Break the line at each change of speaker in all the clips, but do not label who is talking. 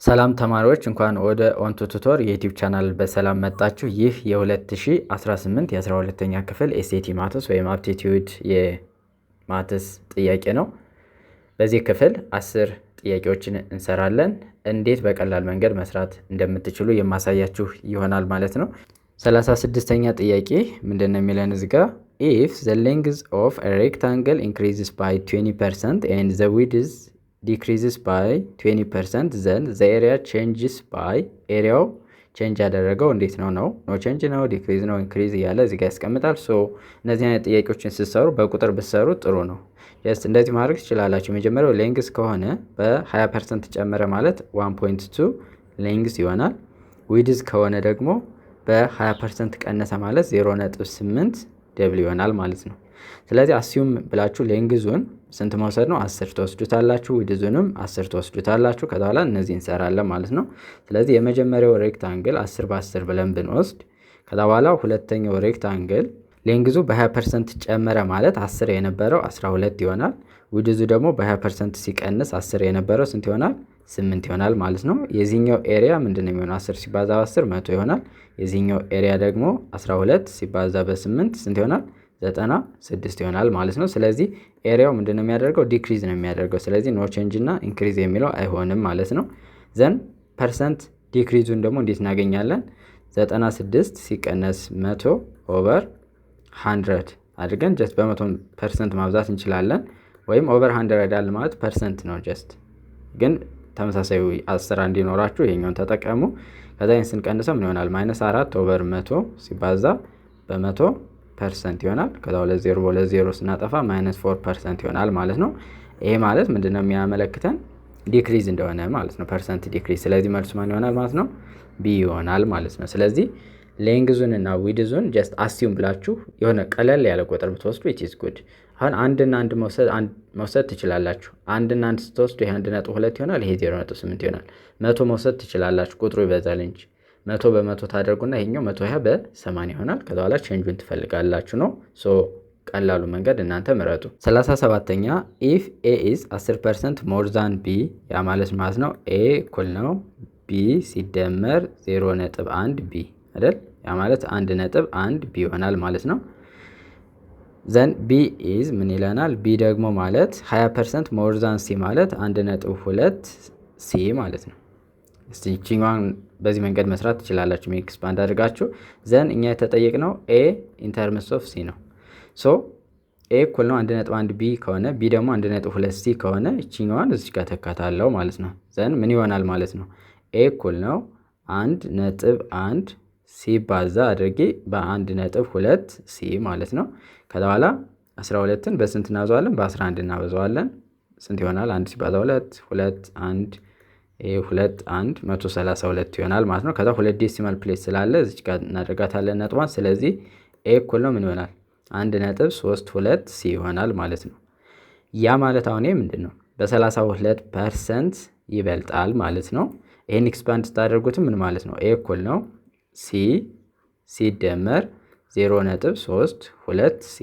ሰላም ተማሪዎች እንኳን ወደ ኦንቱ ቱቶር የዩቲዩብ ቻናል በሰላም መጣችሁ። ይህ የ2018 የ12ኛ ክፍል ኤስኤቲ ማትስ ወይም አፕቲቲዩድ የማትስ ጥያቄ ነው። በዚህ ክፍል 10 ጥያቄዎችን እንሰራለን። እንዴት በቀላል መንገድ መስራት እንደምትችሉ የማሳያችሁ ይሆናል ማለት ነው። 36ኛ ጥያቄ ምንድነው የሚለን እዚህ ጋር if the length of a rectangle increases by 20% and the width decreases by 20% then the area changes by ኤሪያው ቼንጅ ያደረገው እንዴት ነው? ኖ ቼንጅ ነው፣ ዲክሪዝ ነው፣ ኢንክሪዝ እያለ እዚህ ጋር ያስቀምጣል። ሶ እነዚህ አይነት ጥያቄዎችን ስትሰሩ በቁጥር ብትሰሩ ጥሩ ነው። ጀስት እንደዚህ ማድረግ ትችላላችሁ። የመጀመሪያው ሌንግዝ ከሆነ በ20% ጨመረ ማለት 1.2 ሌንግዝ ይሆናል። ዊድዝ ከሆነ ደግሞ በ20% ቀነሰ ማለት 0.8 ደብል ይሆናል ማለት ነው። ስለዚህ አስዩም ብላችሁ ሌንግዙን ስንት መውሰድ ነው? 10 ትወስዱታላችሁ። ዊድዙንም 10 ትወስዱታላችሁ። ከዛ በኋላ እነዚህ እንሰራለን ማለት ነው። ስለዚህ የመጀመሪያው ሬክታንግል 10 በ10 ብለን ብንወስድ ከዛ በኋላ ሁለተኛው ሬክታንግል ሌንግዙ በ20% ጨመረ ማለት 10 የነበረው 12 ይሆናል። ዊድዙ ደግሞ በ20% ሲቀንስ 10 የነበረው ስንት ይሆናል? 8 ይሆናል ማለት ነው። የዚህኛው ኤሪያ ምንድነው የሚሆነው? 10 ሲባዛ በ10 100 ይሆናል። የዚህኛው ኤሪያ ደግሞ 12 ሲባዛ በ8 ስንት ይሆናል? 96 ይሆናል ማለት ነው። ስለዚህ ኤሪያው ምንድነው የሚያደርገው? ዲክሪዝ ነው የሚያደርገው። ስለዚህ ኖ ቼንጅ እና ኢንክሪዝ የሚለው አይሆንም ማለት ነው። ዘን ፐርሰንት ዲክሪዙን ደግሞ እንዴት እናገኛለን? 96 ሲቀነስ 100 ኦቨር 100 አድርገን ጀስት በ100% ማብዛት እንችላለን። ወይም ኦቨር 100 አለ ማለት ፐርሰንት ነው። ጀስት ግን ተመሳሳይ 10 እንዲኖራችሁ ይሄኛውን ተጠቀሙ። ከዛ ይህን ስንቀንሰው ምን ይሆናል? -4 ኦቨር 100 ሲባዛ በ100% ይሆናል። ከዛ 2 ስናጠፋ -4% ይሆናል ማለት ነው። ይሄ ማለት ምንድነው የሚያመለክተን? ዲክሪዝ እንደሆነ ማለት ነው። ፐርሰንት ዲክሪዝ። ስለዚህ መልሱ ማን ይሆናል ማለት ነው? ቢ ይሆናል ማለት ነው። ስለዚህ ሌንግዙን እና ዊድዙን ጀስት አስዩም ብላችሁ የሆነ ቀለል ያለ ቁጥር ብትወስዱ ኢት ኢዝ ጉድ። አሁን አንድና አንድ መውሰድ ትችላላችሁ። አንድና አንድ ስትወስዱ ይሄ 1.2 ይሆናል፣ ይሄ 0.8 ይሆናል። 100 መውሰድ ትችላላችሁ፣ ቁጥሩ ይበዛል እንጂ 100 በ100 ታደርጉና ይሄኛው 120 በ80 ይሆናል። ከዛ በኋላ ቼንጁን ትፈልጋላችሁ ነው። ሶ ቀላሉ መንገድ እናንተ ምረጡ። 37ኛ ኢፍ ኤ ኢዝ 10% ሞር ዛን ቢ፣ ያ ማለት ነው ኤ እኩል ነው ቢ ሲደመር 0.1 ቢ አይደል? ያ ማለት 1.1 ቢ ይሆናል ማለት ነው። ዘን ቢ ኢዝ ምን ይለናል? ቢ ደግሞ ማለት 20% ሞር ዛን ሲ ማለት 1.2 ሲ ማለት ነው። እስቲ እቺኛዋን በዚህ መንገድ መስራት ትችላላችሁ፣ ኤክስፓንድ አድርጋችሁ። ዘን እኛ የተጠየቅነው ኤ ኢን ተርምስ ኦፍ ሲ ነው። ሶ ኤ እኩል ነው 1.1 ቢ ከሆነ ቢ ደግሞ 1.2 ሲ ከሆነ እቺኛዋን እዚህ ጋር ተካታለው ማለት ነው። ዘን ምን ይሆናል ማለት ነው? ኤ እኩል ነው 1.1 ሲባዛ አድርጌ በ1.2 ሲ ማለት ነው። ከዛ በኋላ 12ን በስንት እናበዛዋለን? በ11 እናበዛዋለን። ስንት ይሆናል? 1 ሲባዛ 2 2 1 2 1 132 ይሆናል ማለት ነው። ከዛ 2 ዴሲማል ፕሌስ ስላለ እዚህ ጋር እናደርጋታለን ነጥቧን። ስለዚህ ኤ እኩል ነው ምን ይሆናል? 1.32 ሲ ይሆናል ማለት ነው። ያ ማለት አሁን ይሄ ምንድነው? በ32% ይበልጣል ማለት ነው። ይሄን ኤክስፓንድ ስታደርጉትም ምን ማለት ነው? ኤ እኩል ነው ሲ ሲደመር 0.32 ሲ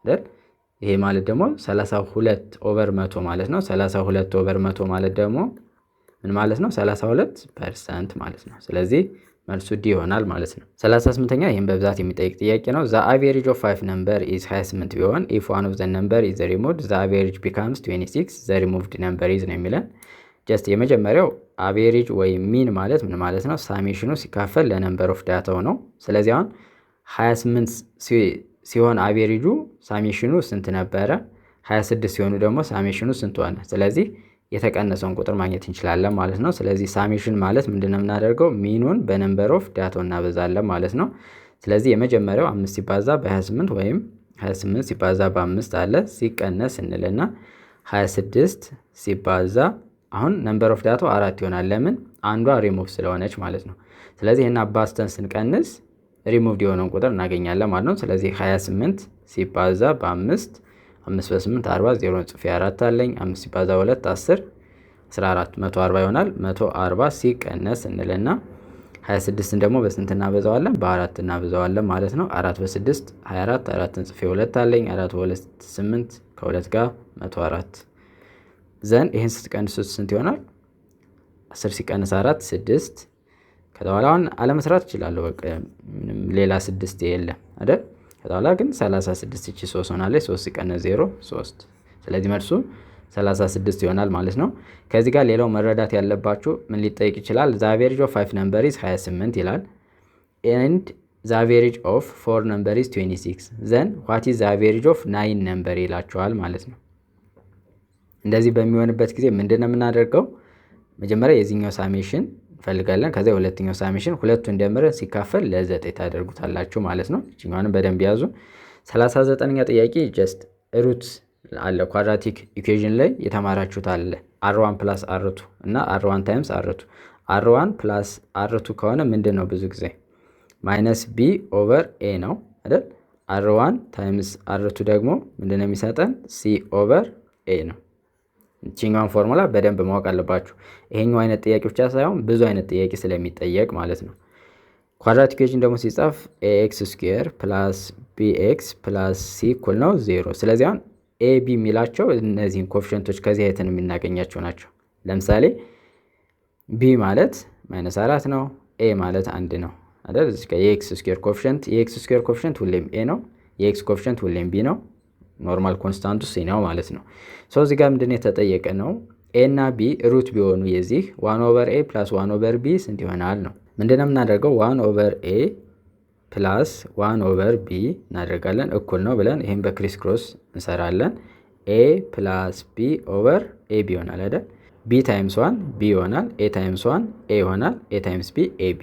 አይደል? ይሄ ማለት ደግሞ 32 ኦቨር 100 ማለት ነው። 32 ኦቨር 100 ማለት ደግሞ ምን ማለት ነው? 32% ማለት ነው። ስለዚህ መልሱ ዲ ይሆናል ማለት ነው። 38ኛ ይህም በብዛት የሚጠይቅ ጥያቄ ነው። ዘ አቬሬጅ ኦፍ 5 ነምበር ኢዝ 28 ቢሆን ኢፍ ዋን ኦፍ ዘ ነምበር ኢዝ ሪሙቭድ ዘ አቬሬጅ ቢካምስ 26 ዘ ሪሙቭድ ነምበር ኢዝ ነው የሚለን። ጀስት የመጀመሪያው አቬሬጅ ወይም ሚን ማለት ምን ማለት ነው? ሳሜሽኑ ሲካፈል ለነምበር ኦፍ ዳታው ነው። ስለዚህ አሁን 28 ሲሆን አቬሬጁ ሳሜሽኑ ስንት ነበረ? 26 ሲሆኑ ደግሞ ሳሜሽኑ ስንት ሆነ? ስለዚህ የተቀነሰውን ቁጥር ማግኘት እንችላለን ማለት ነው። ስለዚህ ሳሜሽን ማለት ምንድነው የምናደርገው? ሚኑን በነምበር ኦፍ ዳታው እናበዛለን ማለት ነው። ስለዚህ የመጀመሪያው 5 ሲባዛ በ28 ወይም 28 ሲባዛ በ5 አለ ሲቀነስ እንልና 26 ሲባዛ አሁን ነምበር ኦፍ ዳታው 4 ይሆናል። ለምን? አንዷ ሪሙቭ ስለሆነች ማለት ነው። ስለዚህ ይሄን አባዝተን ስንቀንስ ሪሙቭድ የሆነውን ቁጥር እናገኛለን ማለት ነው። ስለዚህ 28 ሲባዛ በ5 5 በ8 40 0 ጽፌ 4 አለኝ። 5 ሲባዛ 2 10 14 140 ይሆናል። 140 ሲቀነስ እንልና 26ን ደግሞ በስንት እናበዛዋለን? በ4 እናበዛዋለን ማለት ነው። 4 በ6 24 4ን ጽፌ 2 አለኝ። 4 በ2 8 ከ2 ጋር 104 ዘን ይህን ስትቀንሱት ስንት ይሆናል? 10 ሲቀንስ 4 6። ከዛ በኋላ አሁን አለመስራት እችላለሁ። በቃ ምንም ሌላ 6 የለም አይደል? ከዛ በኋላ ግን 36 እቺ 3 ሆናለች። 3 ሲቀንስ 0 3። ስለዚህ መልሱ 36 ይሆናል ማለት ነው። ከዚህ ጋር ሌላው መረዳት ያለባችሁ ምን ሊጠይቅ ይችላል? the average of 5 number is 28 ይላል and the average of 4 number is 26 then what is the average of 9 number ይላችኋል ማለት ነው። እንደዚህ በሚሆንበት ጊዜ ምንድነው የምናደርገው? መጀመሪያ የዚህኛው ሳሜሽን እንፈልጋለን። ከዛ የሁለተኛው ሳሜሽን ሁለቱን ደምረን ሲካፈል ለ9 ታደርጉታላችሁ ማለት ነው። እቺኛውንም በደንብ ያዙ። 39ኛ ጥያቄ ጀስት ሩት አለ ኳድራቲክ ኢኩዌሽን ላይ የተማራችሁት አለ r1 + r2 እና r1 ታይምስ r2 r1 + r2 ከሆነ ምንድነው ብዙ ጊዜ -b/a ነው አይደል? r1 ታይምስ r2 ደግሞ ምንድነው የሚሰጠን c/a ነው። እቺኛውን ፎርሙላ በደንብ ማወቅ አለባችሁ። ይሄኛው አይነት ጥያቄ ብቻ ሳይሆን ብዙ አይነት ጥያቄ ስለሚጠየቅ ማለት ነው። ኳድራቲክ ኢኩዌሽን ደግሞ ሲጻፍ ax² + bx + c እኩል ነው 0። ስለዚህ አሁን a b የሚላቸው እነዚህን ኮኤፊሺየንቶች ከዚህ አይተን የምናገኛቸው ናቸው። ለምሳሌ b ማለት -4 ነው፣ a ማለት 1 ነው አይደል? እዚህ ጋር የx² ኮኤፊሺየንት ሁሌም a ነው፣ የx ኮኤፊሺየንት ሁሌም b ነው። ኖርማል ኮንስታንቱ c ነው ማለት ነው። እዚህ ጋር ምንድነው የተጠየቀ ነው? a እና b ሩት ቢሆኑ የዚህ 1/a + 1/b ስንት ይሆናል ነው። ምንድነው የምናደርገው? 1/a ፕላስ 1/b እናደርጋለን እኩል ነው ብለን ይሄን በክሪስ ክሮስ እንሰራለን። a + b/ab ይሆናል አይደል? b ታይምስ 1 b ይሆናል፣ a ታይምስ 1 a ይሆናል፣ a ታይምስ b ab።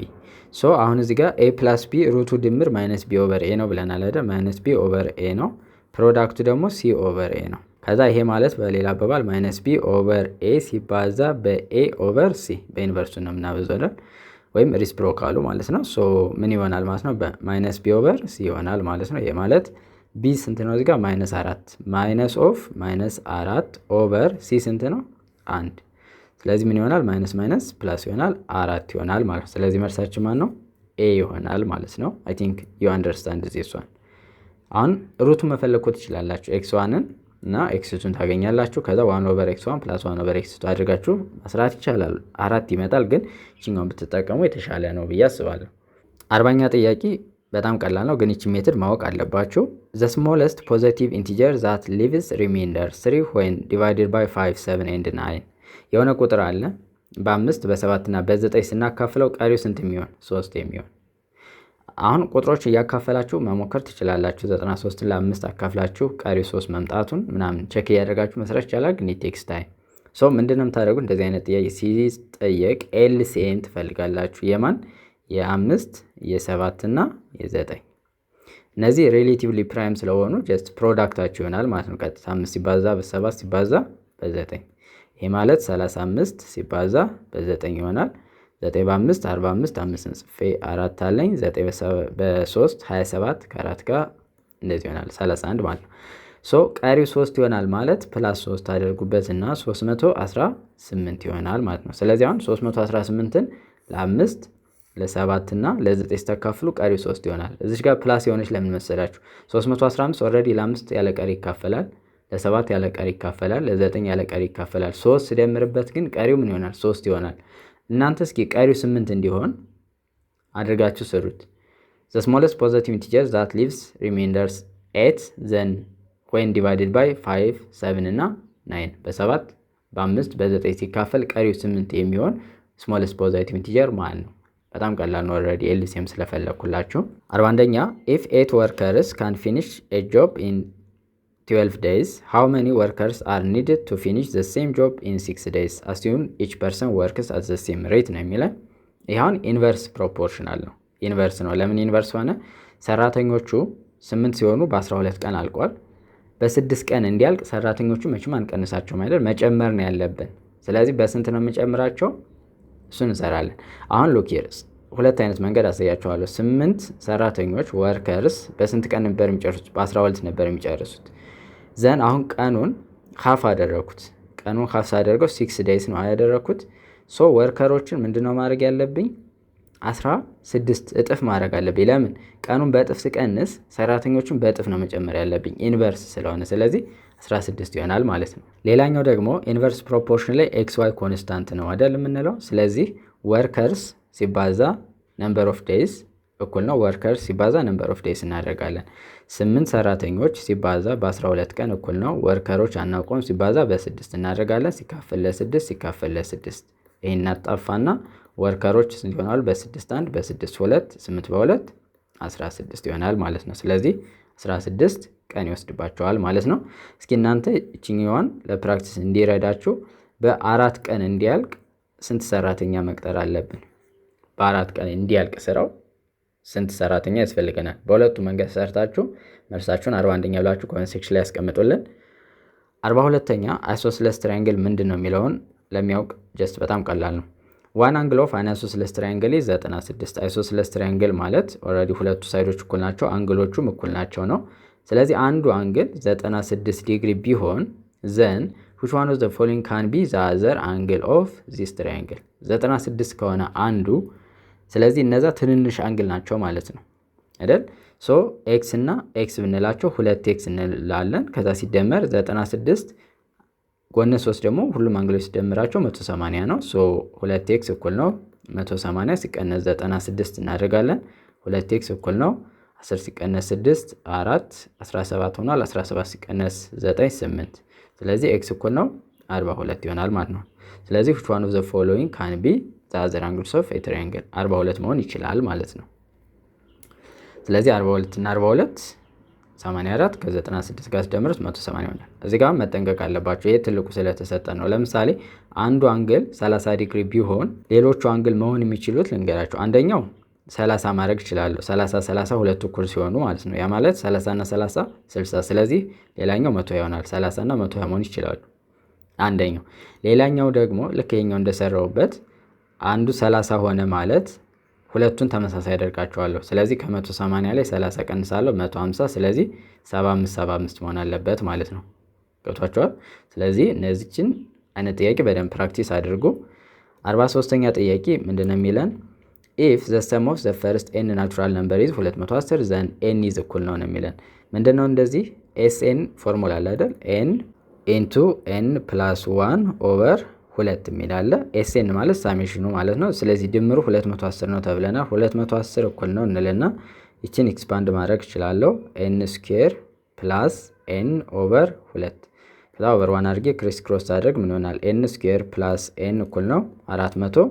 አሁን እዚህ ጋር a + b ሩቱ ድምር -b/a ነው ብለናል አይደል? -b/a ነው። ፕሮዳክቱ ደግሞ c/a ነው። ከዛ ይሄ ማለት በሌላ አባባል -b/a ሲባዛ በa/c በኢንቨርሱ ነው የምናበዛው አይደል? ወይም ሪስፕሮካሉ ማለት ነው። ምን ይሆናል ማለት ነው? በ-b/c ይሆናል ማለት ነው። ይሄ ማለት b ስንት ነው? እዚህ ጋር -4 -4 ኦቨር c ስንት ነው? 1። ስለዚህ ምን ይሆናል? ማይነስ ፕላስ ይሆናል 4 ይሆናል ማለት ነው። ስለዚህ መልሳችን ማን ነው? a ይሆናል ማለት ነው። አይ ቲንክ ዩ አንደርስታንድ ዚስ ዋን። አሁን ሩቱን መፈለግ ትችላላችሁ። x1ን እና x2ን ታገኛላችሁ። ከዛ 1/x1 + 1/x2 አድርጋችሁ መስራት ይቻላል። 4 ይመጣል፣ ግን እቺኛውን ብትጠቀሙ የተሻለ ነው ብዬ አስባለሁ። 40ኛ ጥያቄ በጣም ቀላል ነው፣ ግን እቺ ሜትድ ማወቅ አለባችሁ። the smallest positive integer that leaves remainder 3 when divided by 5 7 and 9 የሆነ ቁጥር አለ በ5 በ7 እና በ9 ስናካፍለው ቀሪው ስንት የሚሆን? 3 የሚሆን። አሁን ቁጥሮች እያካፈላችሁ መሞከር ትችላላችሁ። 93ን ለ5 አካፍላችሁ ቀሪው 3 መምጣቱን ምናምን ቼክ እያደረጋችሁ መስራት ይቻላል፣ ግን ቴክስ ታይም። ምንድነው የምታደርጉት? እንደዚህ አይነት ጥያቄ ሲጠየቅ ኤልሲኤም ትፈልጋላችሁ። የማን? የ5 የ7 እና የ9። እነዚህ ሪሌቲቭሊ ፕራይም ስለሆኑ ጀስት ፕሮዳክታችሁ ይሆናል ማለት ነው። ቀጥታ 5 ሲባዛ በ7 ሲባዛ በ9 ይሄ ማለት 35 ሲባዛ በ9 ይሆናል። 9 በ5 45 5 ጽፌ 4 አለኝ። 9 በ3 27 ከ4 ጋር እንደዚህ ይሆናል 31 ማለት ነው። ቀሪው 3 ይሆናል ማለት ፕላስ 3 አድርጉበት እና 318 ይሆናል ማለት ነው። ስለዚህ አሁን 318ን ለ5 ለ7 እና ለ9 ተካፍሉ ቀሪው 3 ይሆናል። እዚህ ጋር ፕላስ የሆነች ለምን መሰላችሁ? 315 ኦልሬዲ ለ5 ያለ ቀሪ ይካፈላል፣ ለ7 ያለ ቀሪ ይካፈላል፣ ለ9 ያለ ቀሪ ይካፈላል። 3 ሲደምርበት ግን ቀሪው ምን ይሆናል? 3 ይሆናል። እናንተ እስኪ ቀሪው 8 እንዲሆን አድርጋችሁ ስሩት። the smallest positive integer that leaves remainders 8 then when divided by 5 7 እና 9 በ7 በ5 በ9 ሲካፈል ቀሪው 8 የሚሆን smallest positive integer ማን ነው? በጣም ቀላል ነው። ኦልሬዲ ኤልሲኤም ስለፈለኩላችሁ። 41ኛ if 8 workers can finish a job in 12 days how many workers are needed to finish the same job in 6 days assume each person works at the same rate ነው የሚለው። ይሄውን ኢንቨርስ ፕሮፖርሽናል ነው። ኢንቨርስ ነው። ለምን ኢንቨርስ ሆነ? ሰራተኞቹ 8 ሲሆኑ በ12 ቀን አልቋል። በ6 ቀን እንዲያልቅ ሰራተኞቹ መቼም አንቀንሳቸውም አይደል? መጨመር ነው ያለብን። ስለዚህ በስንት ነው የምንጨምራቸው? እሱን እንሰራለን። አሁን ሉክ ሂርስ ሁለት አይነት መንገድ አሳያችኋለሁ። 8 ሰራተኞች ወርከርስ በስንት ቀን ነበር የሚጨርሱት? በ12 ነበር የሚጨርሱት። ዘን አሁን ቀኑን ሀፍ አደረኩት። ቀኑን ሀፍ ሳደርገው 6 ዴይስ ነው ያደረኩት። ወርከሮችን ምንድነው ማድረግ ያለብኝ? 16 እጥፍ ማድረግ አለብኝ። ለምን? ቀኑን በእጥፍ ስቀንስ ሰራተኞችን በእጥፍ ነው መጨመር ያለብኝ ኢንቨርስ ስለሆነ። ስለዚህ 16 ይሆናል ማለት ነው። ሌላኛው ደግሞ ኢንቨርስ ፕሮፖርሽን ላይ ኤክስ ዋይ ኮንስታንት ነው አይደል የምንለው። ስለዚህ ወርከርስ ሲባዛ ነምበር ኦፍ ዴይዝ እኩል ነው ወርከርስ ሲባዛ ነምበር ኦፍ ዴይዝ እናደርጋለን። 8 ሰራተኞች ሲባዛ በ12 ቀን እኩል ነው ወርከሮች አናውቀውም ሲባዛ በ6 እናደርጋለን። ሲካፈል ለ6 ሲካፈል ለ6 ይሄን እናጣፋና ወርከሮች ስንት ይሆናል? በ6 1 በ6 2 8 በ2 16 ይሆናል ማለት ነው። ስለዚህ 16 ቀን ይወስድባቸዋል ማለት ነው። እስኪ እናንተ እችኛዋን ለፕራክቲስ እንዲረዳችሁ በ4 ቀን እንዲያልቅ ስንት ሰራተኛ መቅጠር አለብን? በ4 ቀን እንዲያልቅ ስራው ስንት ሰራተኛ ያስፈልገናል? በሁለቱ መንገድ ሰርታችሁ መልሳችሁን 41ኛ ብላችሁ ኮሜንት ሴክሽን ላይ ያስቀምጡልን። 42ኛ አይሶስለስ ትራያንግል ምንድን ነው የሚለውን ለሚያውቅ ጀስት በጣም ቀላል ነው። ዋን አንግል ኦፍ አን አይሶስለስ ትራያንግል 96። አይሶስለስ ትራያንግል ማለት ኦልሬዲ ሁለቱ ሳይዶች እኩል ናቸው፣ አንግሎቹም እኩል ናቸው ነው። ስለዚህ አንዱ አንግል 96 ዲግሪ ቢሆን ዘን which one of the following can be the other angle of this triangle? 96 ከሆነ አንዱ ስለዚህ እነዛ ትንንሽ አንግል ናቸው ማለት ነው አይደል? ሶ ኤክስ እና ኤክስ ብንላቸው 2x እንላለን። ከዛ ሲደመር 96 ጎነ 3 ደግሞ ሁሉም አንግሎች ሲደምራቸው 180 ነው። ሶ 2x እኩል ነው 180 ሲቀነስ 96 እናደርጋለን። 2x እኩል ነው 10 ሲቀነስ 6 4 17 ሆኗል። 17 ሲቀነስ 9 8። ስለዚህ x እኩል ነው 42 ይሆናል ማለት ነው። ስለዚህ which one of the following can be the other angles of a triangle? 42 መሆን ይችላል ማለት ነው። ስለዚህ 42 እና 42 84 ከ96 ጋር ሲደምሩት 180 ይሆናል። እዚህ ጋር መጠንቀቅ አለባቸው። ይሄ ትልቁ ስለተሰጠ ነው። ለምሳሌ አንዱ አንግል 30 ዲግሪ ቢሆን ሌሎቹ አንግል መሆን የሚችሉት ልንገራቸው። አንደኛው 30 ማድረግ ይችላሉ። 30 30 ሁለቱ እኩል ሲሆኑ ማለት ነው። ያ ማለት 30 እና 30 60። ስለዚህ ሌላኛው 100 ይሆናል። 30 እና 100 መሆን ይችላሉ አንደኛው። ሌላኛው ደግሞ ልክ ይሄኛው እንደሰራውበት አንዱ 30 ሆነ ማለት ሁለቱን ተመሳሳይ አደርጋቸዋለሁ። ስለዚህ ከ180 ላይ 30 ቀንሳለሁ 150። ስለዚህ 75 75 መሆን አለበት ማለት ነው። ገብቷቸዋል? ስለዚህ እነዚህችን አይነት ጥያቄ በደንብ ፕራክቲስ አድርጉ። 43ኛ ጥያቄ ምንድነው የሚለን? if the sum of the first n natural number is 210 then n is እኩል ነው የሚለን። ምንድነው እንደዚህ sn ፎርሙላ አለ አይደል? n into n plus 1 over 2 የሚላለ sn ማለት ሳሜሽኑ ማለት ነው። ስለዚህ ድምሩ 210 ነው ተብለናል። 210 እኩል ነው እንልና እቺን ኤክስፓንድ ማድረግ እችላለሁ። n ስኩዌር ፕላስ n ኦቨር 2 ከዛ ኦቨር 1 አድርጌ ክሪስ ክሮስ አድርግ ምን ይሆናል? n ስኩዌር ፕላስ n እኩል ነው 400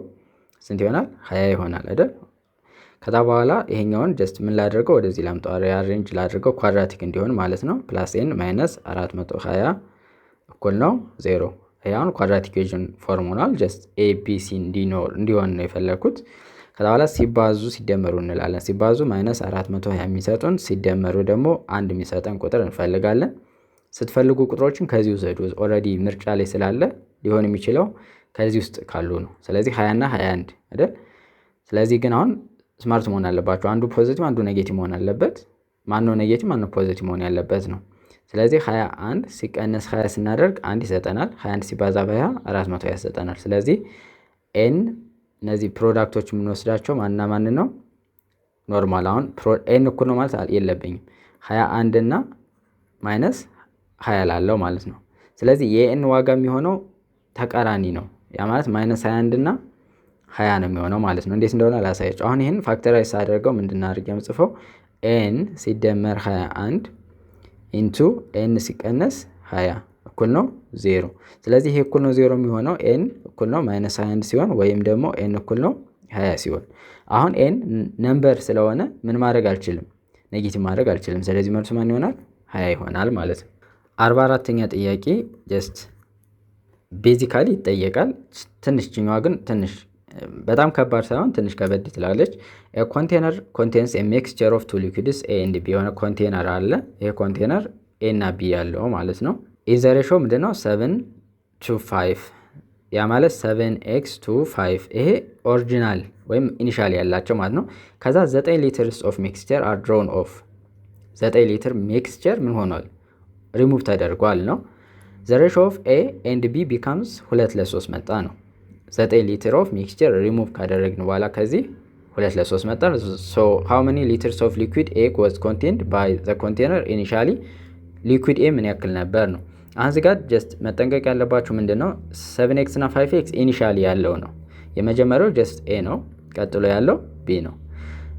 ስንት ይሆናል? 20 ይሆናል አይደል? ከዛ በኋላ ይሄኛውን ጀስት ምን ላድርገው? ወደዚህ ላምጣው፣ ሪአሬንጅ ላድርገው ኳድራቲክ እንዲሆን ማለት ነው። ፕላስ n ማይነስ 420 እኩል ነው 0። ያውን ኳድራቲክ ኢኩዌሽን ፎርሙላል ጀስት ኤቢሲ እንዲሆን ነው የፈለኩት። ከዛ በኋላ ሲባዙ ሲደመሩ እንላለን። ሲባዙ ማይነስ 420 የሚሰጡን ሲደመሩ ደግሞ 1 የሚሰጠን ቁጥር እንፈልጋለን። ስትፈልጉ ቁጥሮችን ከዚህ ውሰዱ። ኦልሬዲ ምርጫ ላይ ስላለ ሊሆን የሚችለው ከዚህ ውስጥ ካሉ ነው። ስለዚህ 20 እና 21 አይደል? ስለዚህ ግን አሁን ስማርት መሆን አለባቸው። አንዱ ፖዚቲቭ አንዱ ኔጌቲቭ መሆን አለበት። ማነው ኔጌቲቭ ማነው ፖዚቲቭ መሆን ያለበት ነው። ስለዚህ 21 ሲቀነስ 20 ስናደርግ 1 ይሰጠናል። 21 ሲባዛ በ20 420 ይሰጠናል። ስለዚህ ኤን እነዚህ ፕሮዳክቶች የምንወስዳቸው ማንና ማን ነው? ኖርማል። አሁን ኤን እኩል ነው ማለት የለብኝም። 21 እና ማይነስ 20 ላለው ማለት ነው። ስለዚህ የኤን ዋጋ የሚሆነው ተቃራኒ ነው። ያ ማለት ማይነስ 21 እና 20 ነው የሚሆነው ማለት ነው። እንዴት እንደሆነ ላሳያችሁ። አሁን ይሄን ፋክተራይዝ አድርገው ምንድን አድርጌ የምጽፈው ኤን ሲደመር 21 ኢንቱ ኤን ሲቀነስ 20 እኩል ነው 0። ስለዚህ ይሄ እኩል ነው 0 የሚሆነው ኤን እኩል ነው ማይነስ 21 ሲሆን ወይም ደግሞ ኤን እኩል ነው 20 ሲሆን፣ አሁን ኤን ነምበር ስለሆነ ምን ማድረግ አልችልም፣ ኔጌቲቭ ማድረግ አልችልም። ስለዚህ መልሱ ማን ይሆናል? 20 ይሆናል ማለት ነው። 44ኛ ጥያቄ ጀስት ቤዚካሊ ይጠየቃል። ትንሽ ጅኛዋ ግን ትንሽ በጣም ከባድ ሳይሆን ትንሽ ከበድ ትላለች። ኮንቴነር ኮንቴንስ ኤ ሚክስቸር ኦፍ ቱ ሊኩዊድስ ኤ ኤንድ ቢ የሆነ ኮንቴነር አለ። ይሄ ኮንቴነር ኤ እና ቢ ያለው ማለት ነው። ኢን ዘ ሬሾ ምንድነው 7:5 ያ ማለት 7x to 5 ይሄ ኦሪጂናል ወይም ኢኒሻል ያላቸው ማለት ነው። ከዛ 9 ሊትርስ ኦፍ ሚክስቸር አር ድሮን ኦፍ 9 ሊትር ሚክስቸር ምን ሆኗል? ሪሙቭ ተደርጓል ነው። ዘ ሬሾ ኦፍ ኤ ኤንድ ቢ ቢካምስ 2:3 መጣ ነው። 9 ሊትር ኦፍ ሚክስቸር ሪሙቭ ካደረግን በኋላ ከዚህ 2:3 መጣ። ሶ ሃው መኒ ሊትርስ ኦፍ ሊኩዊድ ኤ ዋዝ ኮንቴንድ ባይ ዘ ኮንቴነር ኢኒሻሊ ሊኩዊድ ኤ ምን ያክል ነበር ነው። አሁን እዚህ ጋር ጀስት መጠንቀቅ ያለባችሁ ምንድነው 7x እና 5x ኢኒሻሊ ያለው ነው። የመጀመሪያው ጀስት ኤ ነው፣ ቀጥሎ ያለው ቢ ነው።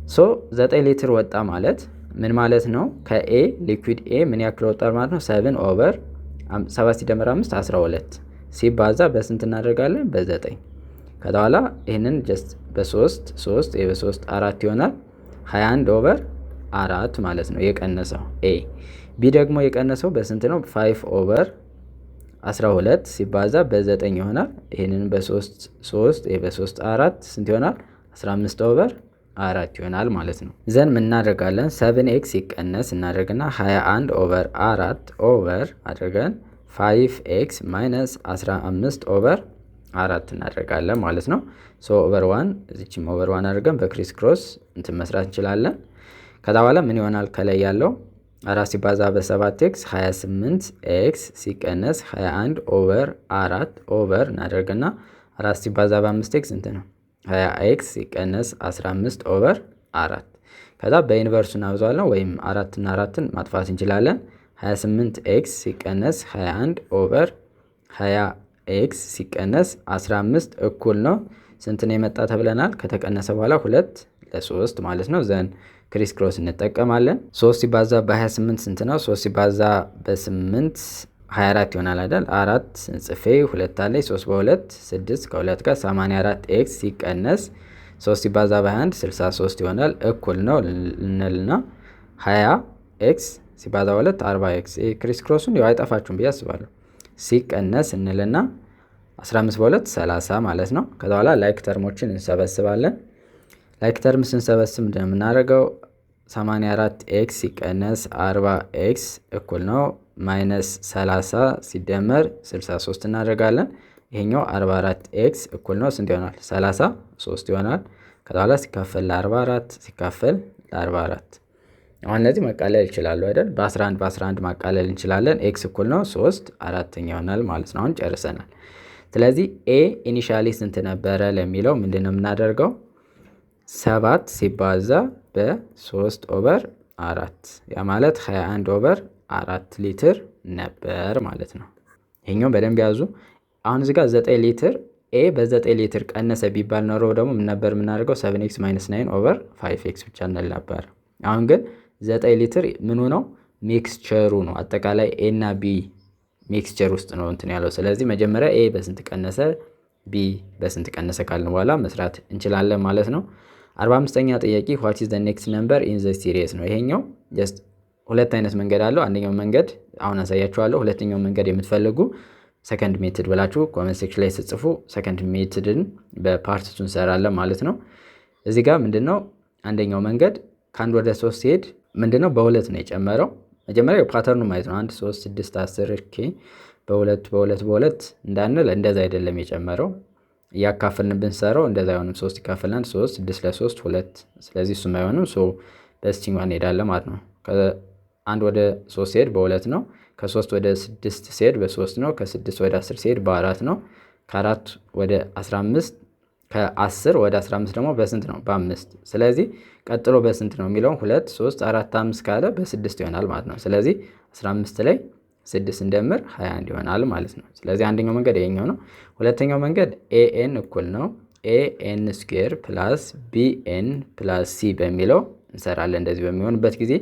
ሶ 9 ሊትር ወጣ ማለት ምን ማለት ነው? ከኤ ሊኩዊድ ኤ ምን ያክል ወጣ ማለት ነው? 7 ኦቨር 7 ሲደመር 5 12 ሲባዛ በስንት እናደርጋለን? በ9። ከዛ በኋላ ይህንን ጀስት በ3 3 በ3 4 ይሆናል 21 ኦቨር 4 ማለት ነው የቀነሰው ኤ። ቢ ደግሞ የቀነሰው በስንት ነው? 5 ኦቨር 12 ሲባዛ በ9 ይሆናል። ይህንን በ3 3 በ3 4 ስንት ይሆናል? 15 ኦቨር 4 ይሆናል ማለት ነው። ዘን ምን እናደርጋለን? 7x ሲቀነስ እናደርግና 21 ኦቨር 4 ኦቨር አድርገን 5x ማይነስ 15 ኦቨር 4 እናደርጋለን ማለት ነው። ሶ ኦቨር 1 እዚችም ኦቨር 1 አድርገን በክሪስ ክሮስ እንትን መስራት እንችላለን። ከዛ በኋላ ምን ይሆናል? ከላይ ያለው 4 ሲባዛ በ7x 28x ሲቀነስ 21 ኦቨር 4 ኦቨር እናደርግና 4 ሲባዛ በ5x ስንት ነው? 20x ሲቀነስ 15 ኦቨር 4። ከዛ በኢንቨርሱ እናብዛዋለን ወይም 4 እና 4ን ማጥፋት እንችላለን። 28x ሲቀነስ 21 ኦቨር 20x ሲቀነስ 15 እኩል ነው ስንት ነው የመጣ ተብለናል? ከተቀነሰ በኋላ 2 ለ3 ማለት ነው። ዘን ክሪስ ክሮስ እንጠቀማለን። 3 ሲባዛ በ28 ስንት ነው? 3 ሲባዛ በ8 24 ይሆናል አይደል? 4 ጽፌ 2 አለኝ 3 በ2 6 ከ2 ጋር 84x ሲቀነስ 3 ሲባዛ በ21 63 ይሆናል እኩል ነው እንልና 20x ሲባዛ በ2 40x። ክሪስ ክሮሱን ያው አይጠፋችሁም ብዬ አስባለሁ። ሲቀነስ እንልና 15 በ2 30 ማለት ነው። ከዛ በኋላ ላይክ ተርሞችን እንሰበስባለን። ላይክ ተርም ስንሰበስብ እንደምናደርገው 84x ሲቀነስ 40x እኩል ነው ማይነስ 30 ሲደመር 63 እናደርጋለን። ይሄኛው 44x እኩል ነው ስንት ይሆናል? 33 ይሆናል። ከዛ በኋላ ሲካፈል ለ44 ሲካፈል ለ44። አሁን እነዚህ መቃለል ይችላሉ አይደል? በ11 በ11 ማቃለል እንችላለን። x እኩል ነው 3 4ኛ ይሆናል ማለት ነው። አሁን ጨርሰናል። ስለዚህ a ኢኒሻሊ ስንት ነበረ ለሚለው ምንድነው የምናደርገው? 7 ሲባዛ በ3 ኦቨር 4 ያ ማለት 21 ኦቨር 4 ሊትር ነበር ማለት ነው። ይሄኛው በደንብ ያዙ። አሁን እዚህ ጋር 9 ሊትር ኤ በ9 ሊትር ቀነሰ ቢባል ኖሮ ደግሞ ምን ነበር የምናደርገው? 7x - 9 ኦቨር 5x ብቻ እንል ነበር። አሁን ግን 9 ሊትር ምኑ ነው? ሚክስቸሩ ነው። አጠቃላይ ኤ እና ቢ ሚክስቸር ውስጥ ነው እንትን ያለው። ስለዚህ መጀመሪያ ኤ በስንት ቀነሰ፣ ቢ በስንት ቀነሰ ካልን በኋላ መስራት እንችላለን ማለት ነው። 45ኛ ጥያቄ what is the next number in the series ነው። ይሄኛው ጀስት ሁለት አይነት መንገድ አለው። አንደኛው መንገድ አሁን አሳያችኋለሁ። ሁለተኛው መንገድ የምትፈልጉ ሰከንድ ሜትድ ብላችሁ ኮሜንት ሴክሽን ላይ ጽፉ። ሰከንድ ሜትድን በፓርት 2 እንሰራለን ማለት ነው። እዚህ ጋር ምንድነው አንደኛው መንገድ ከአንድ ወደ 3 ሲሄድ ምንድነው በሁለት ነው የጨመረው። መጀመሪያ ፓተርኑ ማየት ነው። 1 3 6 10 ኦኬ በሁለት በሁለት በሁለት እንዳንል እንደዛ አይደለም የጨመረው። እያካፈልን ብንሰራው እንደዛ አይሆንም። 3 ይካፈላል 3 6 ለ3 2 ስለዚህ እሱም አይሆንም። ሶ በስቲንግ እንሄዳለን ማለት ነው። ከ1 ወደ 3 ሲሄድ በ2 ነው። ከ3 ወደ 6 ሲሄድ በ3 ነው። ከ6 ወደ 10 ሲሄድ በ4 ነው። ከ4 ወደ 15 ከ10 ወደ 15 ደግሞ በስንት ነው? በ5። ስለዚህ ቀጥሎ በስንት ነው የሚለውን 2 3 4 5 ካለ በ6 ይሆናል ማለት ነው። ስለዚህ 15 ላይ 6 እንደምር 21 ይሆናል ማለት ነው። ስለዚህ አንደኛው መንገድ ይሄኛው ነው። ሁለተኛው መንገድ ኤኤን እኩል ነው ኤኤን ስኩዌር ፕላስ ቢኤን ፕላስ ሲ በሚለው እንሰራለን እንደዚህ በሚሆንበት ጊዜ።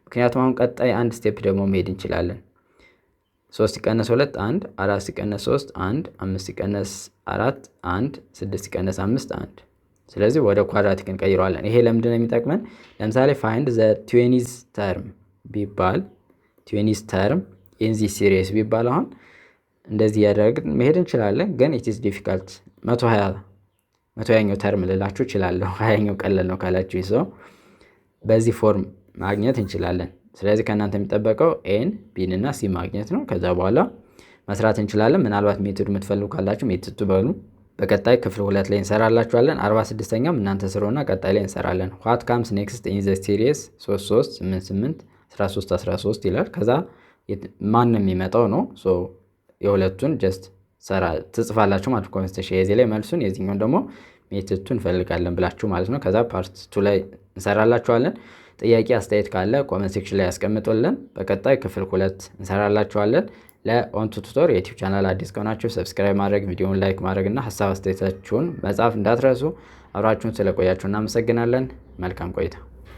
ምክንያቱም አሁን ቀጣይ አንድ ስቴፕ ደግሞ መሄድ እንችላለን። 3 ሲቀነስ 2 1 4 ሲቀነስ 3 1 5 ሲቀነስ 4 1 6 ሲቀነስ 5 1። ስለዚህ ወደ ኳድራቲክ እንቀይረዋለን። ይሄ ለምንድን ነው የሚጠቅመን? ለምሳሌ ፋይንድ ዘ 20ዝ ተርም ቢባል 20ዝ ተርም ኢን ዚስ ሲሪስ ቢባል አሁን እንደዚህ ያደርግን መሄድ እንችላለን። ግን ኢት ኢዝ ዲፊካልት 120ኛው ተርም ልላችሁ እችላለሁ። 20ኛው ቀለል ነው ካላችሁ ይዘው በዚህ ፎርም ማግኘት እንችላለን። ስለዚህ ከእናንተ የሚጠበቀው ኤን ቢን እና ሲ ማግኘት ነው። ከዛ በኋላ መስራት እንችላለን። ምናልባት ሜቶድ የምትፈልጉ ካላችሁ ሜቶድ በሉ። በቀጣይ ክፍል 2 ላይ እንሰራላችኋለን። 46ኛም እናንተ ስሩና ቀጣይ ላይ እንሰራለን። what comes next in the series 3 3 8 8 13 13 ይላል። ከዛ ማን ነው የሚመጣው ነው። ሶ የሁለቱን ጀስት ሰራ ትጽፋላችሁ ማለት ኮሜንት ሴክሽን የዚህ ላይ መልሱን የዚህኛውን ደግሞ ሜቶዱን እንፈልጋለን ብላችሁ ማለት ነው። ከዛ ፓርት 2 ላይ እንሰራላችኋለን። ጥያቄ አስተያየት ካለ ኮሜንት ሴክሽን ላይ ያስቀምጡልን። በቀጣይ ክፍል 2 እንሰራላችኋለን። ለኦንቱ ቱቶር የዩቲዩብ ቻናል አዲስ ከሆናችሁ ሰብስክራይብ ማድረግ፣ ቪዲዮውን ላይክ ማድረግ እና ሀሳብ አስተያየታችሁን መጻፍ እንዳትረሱ። አብራችሁን ስለቆያችሁ እናመሰግናለን። መልካም ቆይታ